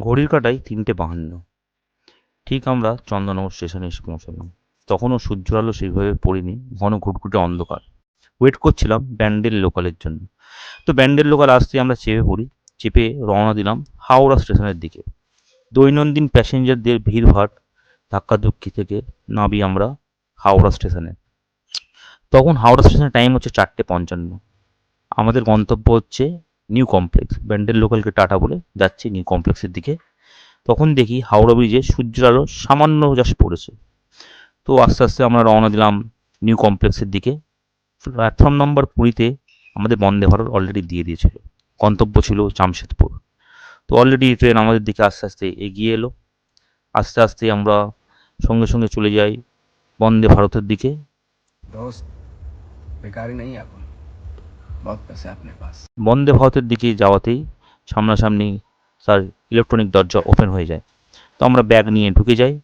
ঘড়ির কাঁটায় 3:52। ঠিক আমরা চন্দননগর স্টেশনে এসে পৌঁছালাম। তখনও সূর্যের আলো সেইভাবে পড়েনি, ঘন ঘুটঘুটে অন্ধকার। ওয়েট করছিলাম ব্যান্ডেল লোকালের জন্য। তো ব্যান্ডেল লোকাল আসতেই আমরা চেপে পড়ি। চেপে রওনা দিলাম হাওড়া স্টেশনের দিকে। দৈনন্দিন প্যাসেঞ্জারদের ভিড়ভাড় ধাক্কাধুক্কি থেকে নামি আমরা হাওড়া স্টেশনে। তখন হাওড়া স্টেশনের টাইম হচ্ছে 4:55। আমাদের গন্তব্য হচ্ছে নিউ কমপ্লেক্স। ব্যান্ডেল লোকালকে টাটা বলে যাচ্ছি নিউ কমপ্লেক্সের দিকে। তখন দেখি হাওড়া ব্রিজে সূর্যের আলো সামান্য জাস্ট পড়েছে। তো আস্তে আস্তে আমরা রওনা দিলাম নিউ কমপ্লেক্সের দিকে। প্ল্যাটফর্ম নম্বর 20-তে আমাদের বন্দে ভারত অলরেডি দিয়ে দিয়েছিল। গন্তব্য ছিল জামশেদপুর। তো অলরেডি ট্রেন আমাদের দিকে আস্তে আস্তে এগিয়ে এলো। আস্তে আস্তে আমরা সঙ্গে সঙ্গে চলে যাই বন্দে ভারতের দিকে। दोस्त बेकारी नहीं है अपन, बहुत पैसे हैं अपने पास। বন্দে ভারতের দিকে যাওয়াতেই সামনাসামনি তার ইলেকট্রনিক দরজা ওপেন হয়ে যায়। তো আমরা ব্যাগ নিয়ে ঢুকে যাই।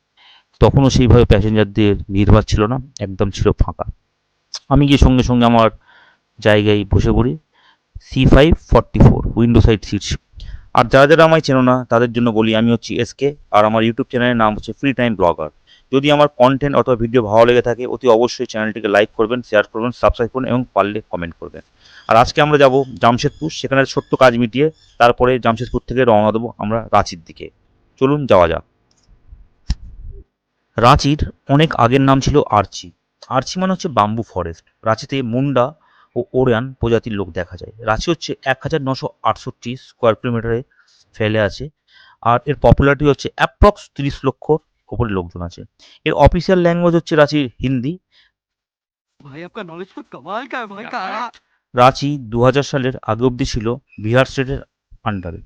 তখনও সেইভাবে প্যাসেঞ্জারদের ভিড়ভাড় ছিল না, একদম ছিল ফাঁকা। আমি গিয়ে সঙ্গে সঙ্গে আমার জায়গায় বসে পড়ি। C544 window side seats. আর যারা যারা আমায় চেনো না তাদের জন্য বলি, আমি হচ্ছি এসকে, আর আমার ইউটিউব চ্যানেলের নাম হচ্ছে ফ্রি টাইম ব্লগার। যদি আমার কন্টেন্ট অথবা ভিডিও ভালো লেগে থাকে অতি অবশ্যই চ্যানেলটিকে লাইক করবেন, শেয়ার করবেন, সাবস্ক্রাইব করবেন এবং পারলে কমেন্ট করবেন। আর আজকে আমরা যাব জামশেদপুর, সেখানে ছোট্ট কাজ মিটিয়ে তারপরে জামশেদপুর থেকে রওনা দেবো আমরা রাঁচির দিকে। চলুন যাওয়া যাক। রাঁচির অনেক আগের নাম ছিল আর্চি। আর্চি মানে হচ্ছে বাম্বু ফরেস্ট। রাঁচিতে মুন্ডা ও ওরিয়ান প্রজাতির লোক দেখা যায়। রাঁচি হচ্ছে 1968 স্কোয়ার কিলোমিটারে ফেলে আছে। আর এর পপুলারিটি হচ্ছে অ্যাপ্রক্স 30 লক্ষর ওপরে লোকজন আছে। এর অফিসিয়াল ল্যাঙ্গুয়েজ হচ্ছে রাঁচির হিন্দি। भाई आपका नॉलेज तो कमाल का है भाई कहा। রাঁচি 2000 সালের আগে অবধি ছিল বিহার স্টেটের আন্ডারে।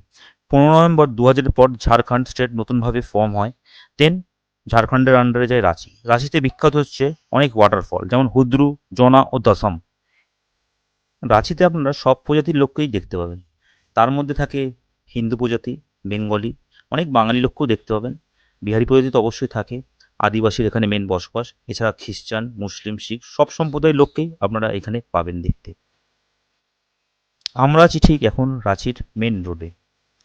15 নভেম্বর 2000-এর পর ঝাড়খণ্ড স্টেট নতুনভাবে ফর্ম হয়। দেন ঝাড়খণ্ডের আন্ডারে যায় রাঁচি। রাঁচিতে বিখ্যাত হচ্ছে অনেক ওয়াটারফল, যেমন হুদ্রু, জোনা ও দশম। রাঁচিতে আপনারা সব প্রজাতির লোককেই দেখতে পাবেন। তার মধ্যে থাকে হিন্দু প্রজাতি, বেঙ্গলি, অনেক বাঙালি লোককেও দেখতে পাবেন। বিহারি প্রজাতি তো অবশ্যই থাকে। আদিবাসীর এখানে মেন বসবাস। এছাড়া খ্রিস্টান, মুসলিম, শিখ সব সম্প্রদায়ের লোককেই আপনারা এখানে পাবেন দেখতে। আমরা আছি ঠিক এখন রাঁচির মেন রোডে।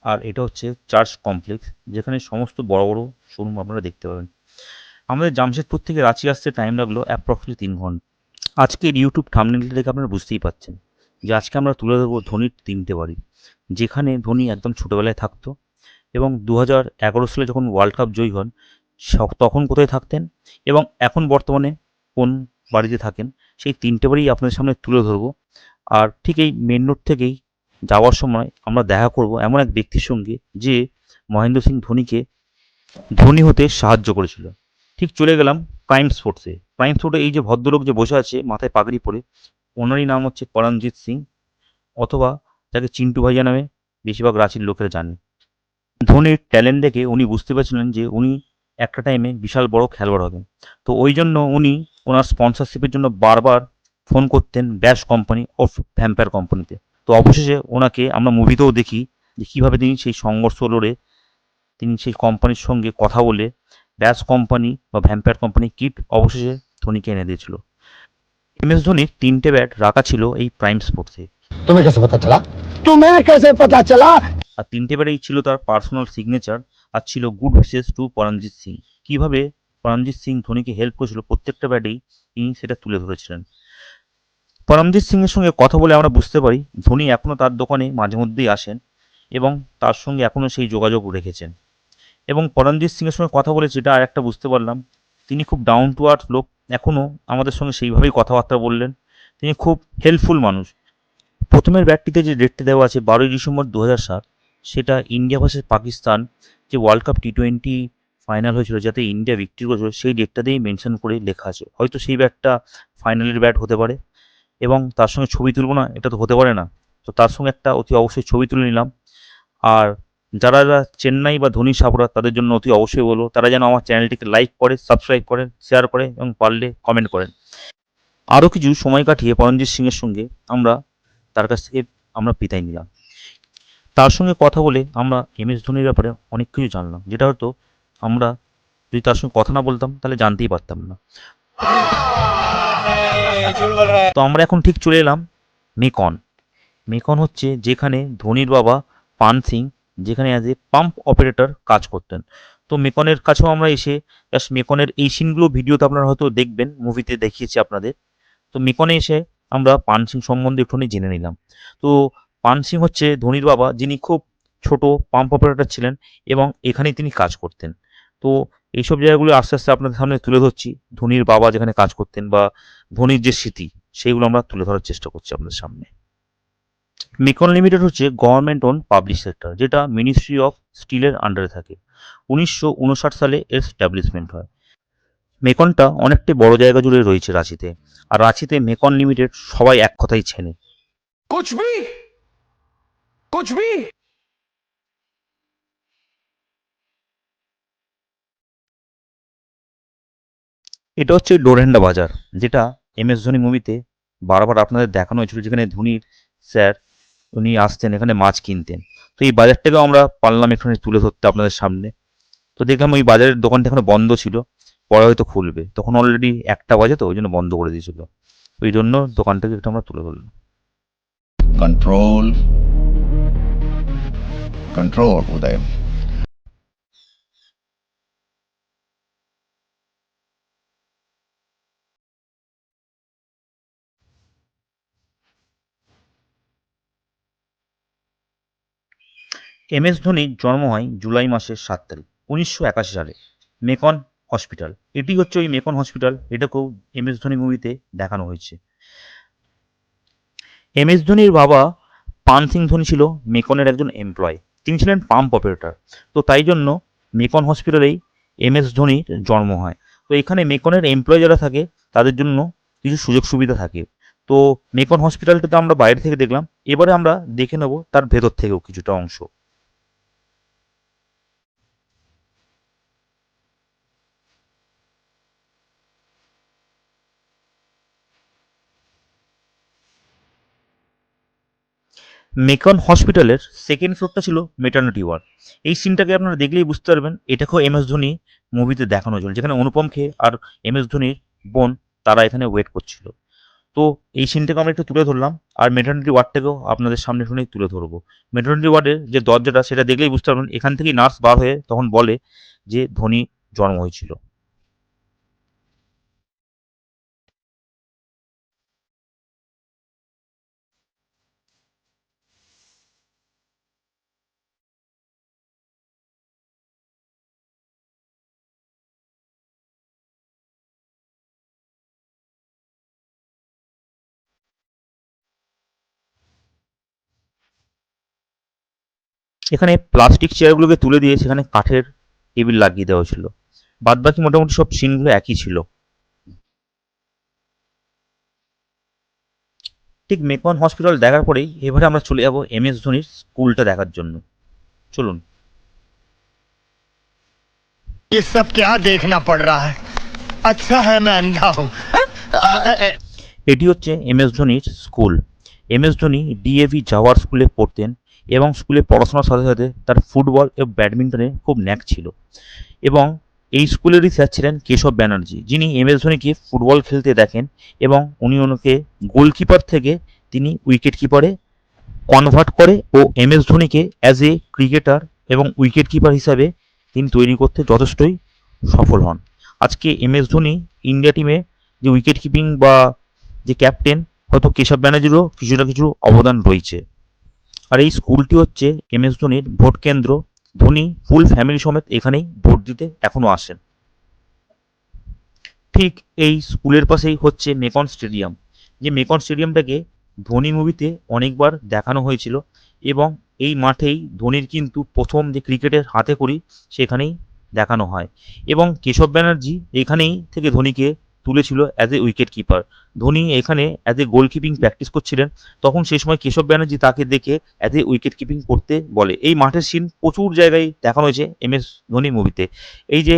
আর এটা হচ্ছে চার্চ কমপ্লেক্স, যেখানে সমস্ত বড় বড় শোরুম আপনারা দেখতে পাবেন। আমাদের জামশেদপুর থেকে রাঁচি আসতে টাইম লাগলো অ্যাপ্রক্সিমেটলি 3 ঘন্টা। আজকের ইউটিউব থাম্বনেলটা দেখে আপনারা বুঝতেই পাচ্ছেন যে আজকে আমরা তুলে ধরবো ধোনির 3টে বাড়ি, যেখানে ধোনি একদম ছোটোবেলায় থাকতো এবং 2011 সালে যখন ওয়ার্ল্ড কাপ জয়ী হন তখন কোথায় থাকতেন এবং এখন বর্তমানে কোন বাড়িতে থাকেন, সেই 3টে বাড়ি আপনাদের সামনে তুলে ধরবো। আর ঠিক এই মেন রোড থেকেই যাওয়ার সময় আমরা দেখা করব এমন এক ব্যক্তির সঙ্গে যে মহেন্দ্র সিং ধোনিকে ধোনি হতে সাহায্য করেছিল। ঠিক চলে গেলাম প্রাইম স্পোর্টসে। প্রাইম স্পোর্টে এই যে ভদ্রলোক যে বসে আছে মাথায় পাগড়ি পরে, ওনারই নাম হচ্ছে পরমজিৎ সিং, অথবা যাকে চিন্টু ভাইয়া নামে বেশিরভাগ রাঁচির লোকেরা জানে। ধোনির ট্যালেন্ট দেখে উনি বুঝতে পারছিলেন যে উনি একটা টাইমে বিশাল বড় খেলোয়াড় হবেন। তো ওই জন্য উনি ওনার স্পন্সরশিপের জন্য বারবার ফোন করতেন ব্যাশ কোম্পানি ও ভ্যাম্পায়ার কোম্পানিতে। তো অবশেষে ওনাকে আমরা মুভিতেও দেখি যে কীভাবে তিনি সেই সংঘর্ষ লড়ে তিনি সেই কোম্পানির সঙ্গে কথা বলে ব্যাশ কোম্পানি বা ভ্যাম্পায়ার কোম্পানি কিট অবশেষে ধোনিকে এনে দিয়েছিল। MS ধোনির 3টে ব্যাট রাখা ছিল এই প্রাইম স্পোর্টসে। तुम्हें कैसे पता चला? तुम्हें कैसे पता चला? আর 3টে ব্যাটেই ছিল তার পার্সোনাল সিগনেচার, আর ছিল good wishes to Paramjit Singh. কীভাবে পরমজিৎ সিং ধোনিকে হেল্প করেছিল প্রত্যেকটা ব্যাটেই তিনি সেটা তুলে ধরেছিলেন। পরমজিৎ সিংয়ের সঙ্গে কথা বলে আমরা বুঝতে পারি ধোনি এখনও তার দোকানে মাঝে মধ্যেই আসেন এবং তার সঙ্গে এখনও সেই যোগাযোগ রেখেছেন। এবং পরমজিৎ সিংয়ের সঙ্গে কথা বলে যেটা আর একটা বুঝতে পারলাম, তিনি খুব ডাউন টু আর্থ লোক। এখনও আমাদের সঙ্গে সেইভাবেই কথাবার্তা বললেন। তিনি খুব হেল্পফুল মানুষ। প্রথমের ব্যাটটিতে যে ডেটটা দেওয়া আছে 12ই ডিসেম্বর 2007, সেটা ইন্ডিয়া ভার্সেস পাকিস্তান যে ওয়ার্ল্ড কাপ T20 ফাইনাল হয়েছিল, যাতে ইন্ডিয়া বিক্রি করেছিল, সেই ডেটটা দিয়েই মেনশন করে লেখা আছে। হয়তো সেই ব্যাটটা ফাইনালের ব্যাট হতে পারে এবং তার সঙ্গে ছবি তুলব না এটা তো হতে পারে না। তো তার সঙ্গে একটা অতি অবশ্যই ছবি তুলে নিলাম। আর যারা যারা চেন্নাই বা ধোনি সাপোর্টার তাদের জন্য অতি অবশ্যই বলবো তারা যেন আমার চ্যানেলটিকে লাইক করে, সাবস্ক্রাইব করেন, শেয়ার করে এবং পারলে কমেন্ট করেন। আরও কিছু সময় কাটিয়ে পরমজিৎ সিংয়ের সঙ্গে তার কাছ থেকে আমরা বিদায় নিলাম। তার সঙ্গে কথা বলে আমরা MS ধোনির ব্যাপারে অনেক কিছু জানলাম, যেটা হয়তো আমরা যদি তার সঙ্গে কথা না বলতাম তাহলে জানতেই পারতাম না। তো আমরা এখন ঠিক চলে এলাম মেকন। মেকন হচ্ছে যেখানে ধোনির বাবা পান সিং যেখানে অ্যাজ এ পাম্প অপারেটর কাজ করতেন। তো মেকনের কাছেও আমরা এসে জাস্ট মেকনের এই সিনগুলো ভিডিওতে আপনারা হয়তো দেখবেন, মুভিতে দেখিয়েছি আপনাদের। তো মেকনে এসে আমরা পান সিং সম্বন্ধে একটুখানি জেনে নিলাম। তো পান সিং হচ্ছে ধোনির বাবা, যিনি খুব ছোট পাম্প অপারেটর ছিলেন এবং এখানেই তিনি কাজ করতেন। তো এইসব জায়গাগুলো আস্তে আস্তে আপনাদের সামনে তুলে ধরছি, ধোনির বাবা যেখানে কাজ করতেন বা ধোনির যে স্মৃতি সেইগুলো আমরা তুলে ধরার চেষ্টা করছি আপনাদের সামনে। মেকন লিমিটেড হচ্ছে গভর্নমেন্ট ওন পাবলিক সেক্টর, যেটা মিনিস্ট্রি অফ স্টিলের আন্ডারে থাকে। 1959 সালে এর স্ট্যাবলিশমেন্ট হয়। মেকনটা অনেকটাই বড় জায়গা জুড়ে রয়েছে রাঁচিতে, আর রাঁচিতে মেকন লিমিটেড সবাই এক কথাই চেনে। कुछ भी कुछ भी এটা হচ্ছে ডোরেন্ডা বাজার, যেটা MS ধোনি মুভিতে বারবার আপনাদের দেখানো হয়েছিল, যেখানে ধোনির স্যার উনি আসতেন এখানে মাছ কিনতেন। তো এই বাজারটাকেও আমরা পারলাম এখানে তুলে ধরতে আপনাদের সামনে। তো দেখলাম ওই বাজারের দোকানটা এখনো বন্ধ ছিল, পরে হয়তো খুলবে, তখন অলরেডি 1টা বাজে, তো ওই জন্য বন্ধ করে দিয়েছিল। ওই জন্য দোকানটাকে একটু আমরা তুলে ধরলাম। कंट्रोल कंट्रोल उदय। MS ধোনির জন্ম হয় জুলাই মাসের 7 তারিখ 1981 সালে মেকন হসপিটাল। এটি হচ্ছে ওই মেকন হসপিটাল, এটাকেও MS ধোনি মুভিতে দেখানো হয়েছে। MS ধোনির বাবা পান সিং ধোনি ছিল মেকনের একজন এমপ্লয়, তিনি ছিলেন পাম্প অপারেটর। তো তাই জন্য মেকন হসপিটালেই MS ধোনির জন্ম হয়। তো এখানে মেকনের এমপ্লয় যারা থাকে তাদের জন্য কিছু সুযোগ সুবিধা থাকে। তো মেকন হসপিটালটা তো আমরা বাইরে থেকে দেখলাম, এবারে আমরা দেখে নেব তার ভেতর থেকেও কিছুটা অংশ। মেকন হসপিটালের সেকেন্ড ফ্লোরটা ছিল মেটার্নিটি ওয়ার্ড। এই সিনটাকে আপনারা দেখলেই বুঝতে পারবেন এটাকেও MS ধোনি মুভিতে দেখানো হয়েছিল, যেখানে অনুপম খের আর MS ধোনির বোন তারা এখানে ওয়েট করছিল। তো এই সিনটাকে আমরা একটু তুলে ধরলাম, আর মেটার্নিটি ওয়ার্ডটাকেও আপনাদের সামনে শুনেই তুলে ধরবো। মেটার্নিটি ওয়ার্ডের যে দরজাটা সেটা দেখলেই বুঝতে পারবেন, এখান থেকেই নার্স বার হয়ে তখন বলে যে ধোনি জন্ম হয়েছিল। এখানে প্লাস্টিক চেয়ারগুলোকে তুলে দিয়ে সেখানে কাঠের টেবিল লাগিয়ে দেওয়া ছিল। বাদবাকি মোটামুটি সব সিনগুলো একই ছিল। ঠিক মেকন হসপিটাল দেখার পরেই এবারে আমরা চলে যাব MS ধোনির স্কুলটা দেখার জন্য। চলুন। ये सब क्या देखना पड़ रहा है? अच्छा है मैं अंधा हूँ। এটি হচ্ছে MS ধোনির স্কুল। MS ধোনি DAV জাওয়ার স্কুলে পড়তেন এবং স্কুলে পড়াশোনার সাথে সাথে তার ফুটবল এবং ব্যাডমিন্টনে খুব ন্যাক ছিল। এবং এই স্কুলেরই স্যার ছিলেন কেশব ব্যানার্জি, যিনি MS ধোনিকে ফুটবল খেলতে দেখেন এবং উনি ওনাকে গোলকিপার থেকে তিনি উইকেট কিপারে কনভার্ট করে ও MS ধোনিকে অ্যাজ এ ক্রিকেটার এবং উইকেট কিপার হিসাবে তিনি তৈরি করতে যথেষ্টই সফল হন। আজকে MS ধোনি ইন্ডিয়া টিমে যে উইকেট কিপিং বা যে ক্যাপ্টেন, হয়তো কেশব ব্যানার্জিরও কিছু না কিছু অবদান রয়েছে। আর এই স্কুলটি হচ্ছে MS ধোনির ভোট কেন্দ্র। ধোনি ফুল ফ্যামিলি সমেত এখানেই ভোট দিতে এখনো আসেন। ঠিক এই স্কুলের পাশেই হচ্ছে মেকন স্টেডিয়াম, যে মেকন স্টেডিয়ামটাকে ধোনি মুভিতে অনেকবার দেখানো হয়েছিল এবং এই মাঠেই ধোনির কিন্তু প্রথম যে ক্রিকেটের হাতেখড়ি সেখানেই দেখানো হয়। এবং কেশব ব্যানার্জি এখানেই থেকে ধোনিকে তুলেছিল as a wicket keeper. Dhoni এখানে অ্যাজ এ গোলকিপিং প্র্যাকটিস করছিলেন, তখন সেই সময় কেশব ব্যানার্জি তাকে দেখে অ্যাজ এ উইকেট কিপিং করতে বলে। এই মাঠের সিন প্রচুর জায়গায় দেখানো হয়েছে MS ধোনি মুভিতে। এই যে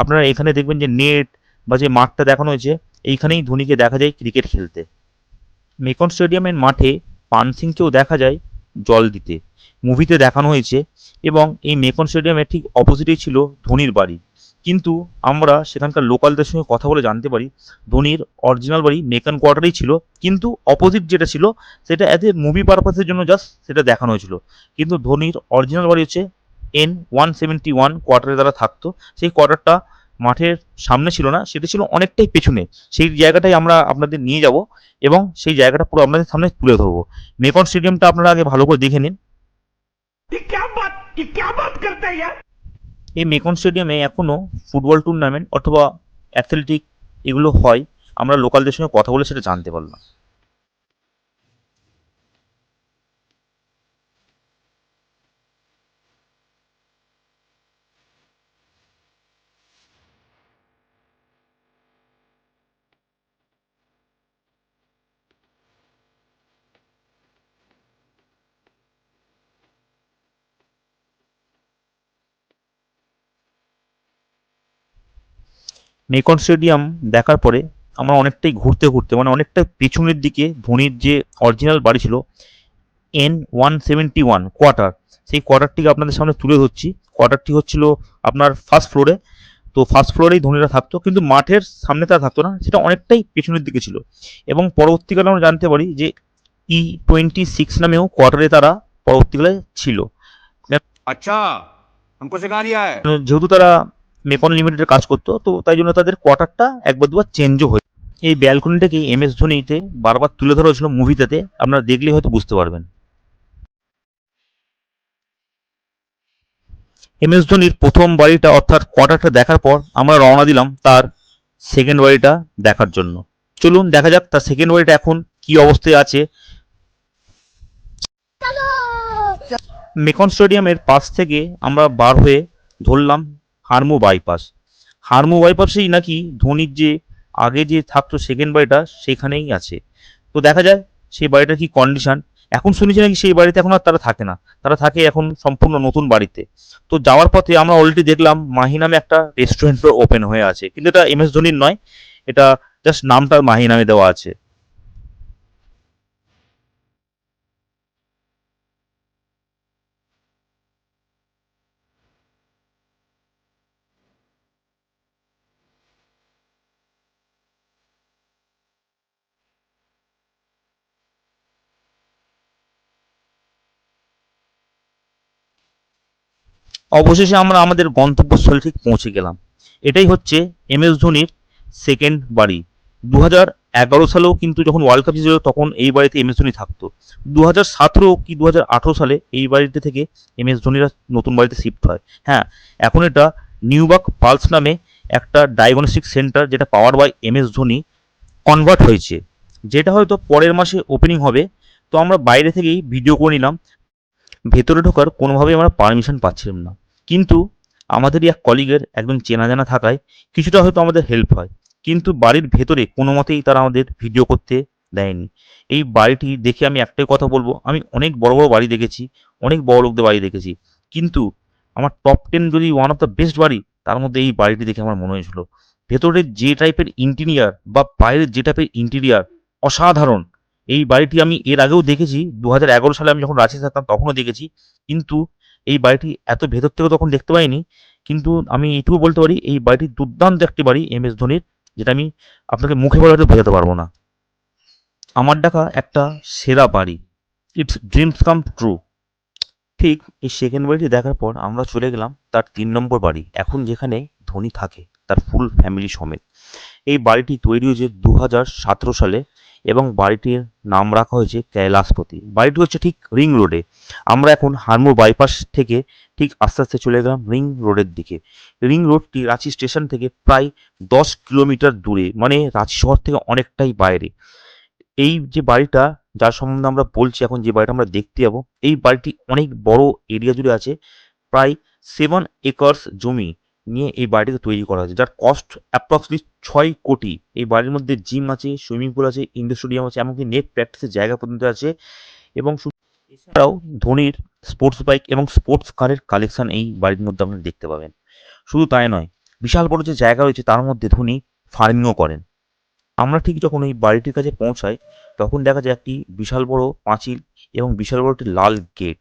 আপনারা এখানে দেখবেন যে নেট বা যে মাঠটা দেখানো হয়েছে, এইখানেই ধোনিকে দেখা যায় ক্রিকেট খেলতে। মেকন স্টেডিয়ামের মাঠে পান সিংকেও দেখা যায় জল দিতে, মুভিতে দেখানো হয়েছে। এবং এই মেকন স্টেডিয়ামের ঠিক অপোজিটেই ছিল ধোনির বাড়ি, কিন্তু আমরা সেখানকার লোকালদের সঙ্গে কথা বলে জানতে পারি ধোনির অরিজিনাল বাড়ি মেকান কোয়ার্টারেই ছিল, কিন্তু অপোজিট যেটা ছিল সেটা অ্যাজ এ মুভি পারপাসের জন্য জাস্ট সেটা দেখানো হয়েছিল। কিন্তু ধোনির অরিজিনাল বাড়ি হচ্ছে N171 কোয়ার্টারে তারা থাকতো। সেই কোয়ার্টারটা মাঠের সামনে ছিল না, সেটা ছিল অনেকটাই পেছনে। সেই জায়গাটাই আমরা আপনাদের নিয়ে যাব এবং সেই জায়গাটা পুরো আপনাদের সামনে তুলে ধরবো। মেকন স্টেডিয়ামটা আপনারা আগে ভালো করে দেখে নিন। এই মেকন স্টেডিয়ামে এখনো ফুটবল টুর্নামেন্ট অথবা অ্যাথলেটিক এগুলো হয়। আমরা লোকালদের সঙ্গে কথা বলে সেটা জানতে পারলাম। মেকন স্টেডিয়াম দেখার পরে আমরা অনেকটাই ঘুরতে ঘুরতে মানে অনেকটা পেছনের দিকে ধোনির যে অরিজিনাল বাড়ি ছিল N171 কোয়ার্টার, সেই কোয়ার্টারটিকে আপনাদের সামনে তুলে ধরছি। কোয়ার্টারটি হচ্ছিল আপনার ফার্স্ট ফ্লোরে। তো ফার্স্ট ফ্লোরেই ধোনিরা থাকতো, কিন্তু মাঠের সামনে তারা থাকতো না, সেটা অনেকটাই পেছনের দিকে ছিল। এবং পরবর্তীকালে আমরা জানতে পারি যে E26 নামেও কোয়ার্টারে তারা পরবর্তীকালে ছিল। अच्छा हमको सिखा दिया है। যেহেতু তারা মেকন লিমিটেডের কাজ করতো, তো তাই জন্য তাদের কোয়ার্টারটা একবার দুবার চেঞ্জও হয়েছে। এই ব্যালকনিটাকে MS ধোনিতে বারবার তুলে ধরা হয়েছিল মুভিটাতে, আপনারা দেখলেই হয়তো বুঝতে পারবেন। MS ধোনির প্রথম বাড়িটা অর্থাৎ কোয়ার্টারটা দেখার পর আমরা রওনা দিলাম তার সেকেন্ড বাড়িটা দেখার জন্য। চলুন দেখা যাক তার সেকেন্ড বাড়িটা এখন কি অবস্থায় আছে। মেকন স্টেডিয়ামের পাশ থেকে আমরা বার হয়ে ধরলাম হারমু বাইপাস। হারমু বাইপাসেই নাকি ধোনির যে আগে যে থাকতো সেকেন্ড বাড়িটা সেখানেই আছে। তো দেখা যায় সেই বাড়িটার কি কন্ডিশন। এখন শুনেছি নাকি সেই বাড়িতে এখন আর তারা থাকে না, তারা থাকে এখন সম্পূর্ণ নতুন বাড়িতে। তো যাওয়ার পথে আমরা অলরেডি দেখলাম মাহি নামে একটা রেস্টুরেন্ট ওপেন হয়ে আছে, কিন্তু এটা MS ধোনির নয়, এটা জাস্ট নামটা মাহি নামে দেওয়া আছে। অবশেষে আমরা আমাদের গন্তব্যস্থলে ঠিক পৌঁছে গেলাম। এটাই হচ্ছে MS ধোনির সেকেন্ড বাড়ি। 2011 সালেও কিন্তু যখন ওয়ার্ল্ড কাপ ছিল তখন এই বাড়িতে MS ধোনি থাকতো। 2017 কি 2018 সালে এই বাড়িতে থেকে MS ধোনিরা নতুন বাড়িতে শিফট হয়। হ্যাঁ, এখন এটা নিউবার্ক পালস নামে একটা ডায়াগনস্টিক সেন্টার, যেটা power by MS Dhoni convert হয়েছে, যেটা হয়তো পরের মাসে ওপেনিং হবে। তো আমরা বাইরে থেকেই ভিডিও করে নিলাম, ভেতরে ঢোকার কোনোভাবেই আমরা পারমিশন পাচ্ছিলাম না। কিন্তু আমাদেরই এক কলিগের একদম চেনা জানা থাকায় কিছুটা হয়তো আমাদের হেল্প হয়। কিন্তু বাড়ির ভেতরে কোনো মতেই তারা আমাদের ভিডিও করতে দেয়নি। এই বাড়িটি দেখে আমি একটাই কথা বলবো, আমি অনেক বড় বড় বাড়ি দেখেছি, অনেক বড় লোকদের বাড়ি দেখেছি, কিন্তু আমার টপ 10 যদি ওয়ান অফ দ্য বেস্ট বাড়ি, তার মধ্যে এই বাড়িটি দেখে আমার মনে হয়েছিল। ভেতরের যে টাইপের ইন্টিরিয়ার বা বাইরের যে টাইপের ইন্টিরিয়ার অসাধারণ। এই বাড়িটি আমি এর আগেও দেখেছি, 2011 সালে আমি যখন রাঁচি থাকতাম তখনও দেখেছি, কিন্তু এই বাড়িটি এত ভেতর থেকে তখন দেখতে পাইনি। কিন্তু আমি এটুকু বলতে পারি এই বাড়িটি দুর্দান্ত একটি বাড়ি MS ধোনির, যেটা আমি আপনাকে মুখে বলে হয়তো বোঝাতে পারবো না। আমার দেখা একটা সেরা বাড়ি, ইটস ড্রিমস কাম ট্রু। ঠিক এই সেকেন্ড বাড়িটি দেখার পর আমরা চলে গেলাম তার 3 নম্বর বাড়ি, এখন যেখানে ধোনি থাকে তার ফুল ফ্যামিলি সমেত। এই বাড়িটি তৈরি হয়েছে 2017 সালে এবং বাড়িটির নাম রাখা হয়েছে কৈলাসপতি। বাড়িটি হচ্ছে ঠিক রিং রোডে। আমরা এখন হারমু বাইপাস থেকে ঠিক আস্তে আস্তে চলে গেলাম রিং রোডের দিকে। রিং রোডটি রাঁচি স্টেশন থেকে প্রায় 10 কিলোমিটার দূরে, মানে রাঁচি শহর থেকে অনেকটাই বাইরে। এই যে বাড়িটা যার সম্বন্ধে আমরা বলছি এখন, যে বাড়িটা আমরা দেখতে যাবো, এই বাড়িটি অনেক বড় এরিয়া জুড়ে আছে। প্রায় 7 একর্স জমি নিয়ে এই বাড়িটিকে তৈরি করা হয়েছে, যার কস্ট অ্যাপ্রক্সলি 6 কোটি। এই বাড়ির মধ্যে জিম আছে, সুইমিং পুল আছে, ইনডোর স্টেডিয়াম আছে, এমনকি নেট প্র্যাকটিসের জায়গা পর্যন্ত আছে। এবং এছাড়াও ধোনির স্পোর্টস বাইক এবং স্পোর্টস কারের কালেকশন এই বাড়ির মধ্যে আপনারা দেখতে পাবেন। শুধু তাই নয়, বিশাল বড় যে জায়গা রয়েছে তার মধ্যে ধোনি ফার্মিংও করেন। আমরা ঠিক যখন এই বাড়িটির কাছে পৌঁছাই তখন দেখা যায় একটি বিশাল বড় পাঁচিল এবং বিশাল বড় একটি লাল গেট।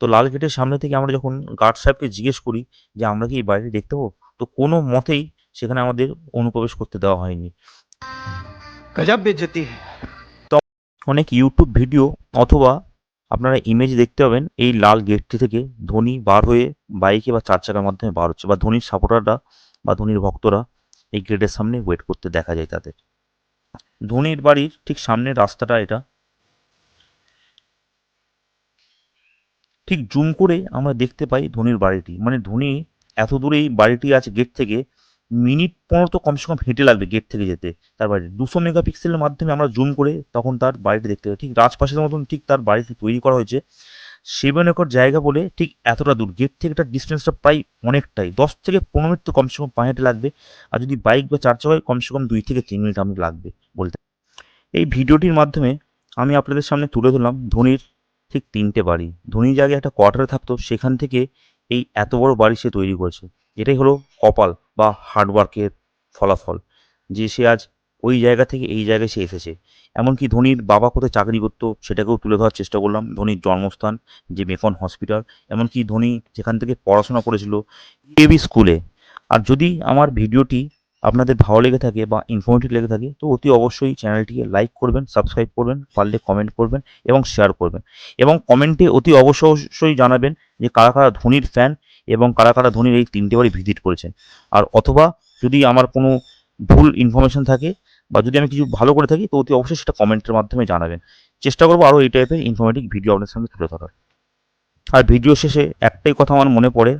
তো লাল গেটের সামনে থেকে আমরা যখন গার্ড সাহেবকে জিজ্ঞেস করি যে আমরা কি এই বাড়িটি দেখতে পাবো, তো কোনো মতেই সেখানে আমাদের অনুপ্রবেশ করতে দেওয়া হয়নি। गजब बेइज्जती है। অনেক ইউটিউব ভিডিও অথবা আপনারা ইমেজ দেখতে পাবেন এই লাল গেটটি থেকে ধোনি বার হয়ে বাইকে বা চার চাকার মাধ্যমে বার হচ্ছে, বা ধোনির সাপোর্টাররা বা ধোনির ভক্তরা এই গেটের সামনে ওয়েট করতে দেখা যায় তাদের। ধোনির বাড়ির ঠিক সামনের রাস্তাটা এটা, ঠিক জুম করে আমরা দেখতে পাই ধোনির বাড়িটি, মানে ধোনি এত দূরে এই বাড়িটি আছে গেট থেকে, মিনিট 15 তো কমসে কম হেঁটে লাগবে গেট থেকে যেতে তার বাড়ি। 200 মেগাপিক্সেলের মাধ্যমে আমরা জুম করে তখন তার বাড়িটি দেখতে পাই, ঠিক রাজপ্রাসাদের মতন ঠিক তার বাড়িটি তৈরি করা হয়েছে। 7 একর জায়গা বলে ঠিক এতটা দূর, গেট থেকে তার ডিস্টেন্সটা প্রায় অনেকটাই, 10 থেকে 15 মিনিট তো কমসে কম পায়ে হেঁটে লাগবে, আর যদি বাইক বা চার চাকায় কমসে কম 2 থেকে 3 মিনিট আমাদের লাগবে বলতে। এই ভিডিওটির মাধ্যমে আমি আপনাদের সামনে তুলে ধরলাম ধোনির ঠিক 3টে বাড়ি। ধোনি জায়গায় একটা কোয়ার্টারে থাকতো, সেখান থেকে এই এত বড় বাড়ি সে তৈরি করেছে। এটাই হলো কপাল বা হার্ডওয়ার্কের ফলাফল, যে সে আজ ওই জায়গা থেকে এই জায়গায় সে এসেছে। এমনকি ধোনির বাবা কোথায় চাকরি করতো সেটাকেও তুলে ধরার চেষ্টা করলাম, ধোনির জন্মস্থান যে মেকন হসপিটাল, এমনকি ধোনি যেখান থেকে পড়াশোনা করেছিল এবি স্কুলে। আর যদি আমার ভিডিওটি আপনাদের ভালো লেগে থাকে বা ইনফরমেটিভ লেগে থাকে তো অতি অবশ্যই চ্যানেলটিকে লাইক করবেন, সাবস্ক্রাইব করবেন, পারলে কমেন্ট করবেন এবং শেয়ার করবেন, এবং কমেন্টে অতি অবশ্যই জানাবেন যে কারা কারা ধোনির ফ্যান এবং কারা কারা ধোনির এই 3টে বাড়ি ভিজিট করেছেন। আর অথবা যদি আমার কোনো ভুল ইনফরমেশন থাকে বা যদি আমি কিছু ভালো করে থাকি তো অতি অবশ্যই সেটা কমেন্টের মাধ্যমে জানাবেন। চেষ্টা করবো আরও এই টাইপের ইনফরমেটিভ ভিডিও আপনাদের সঙ্গে তুলে ধরার। আর ভিডিও শেষে একটাই কথা আমার মনে পড়ে,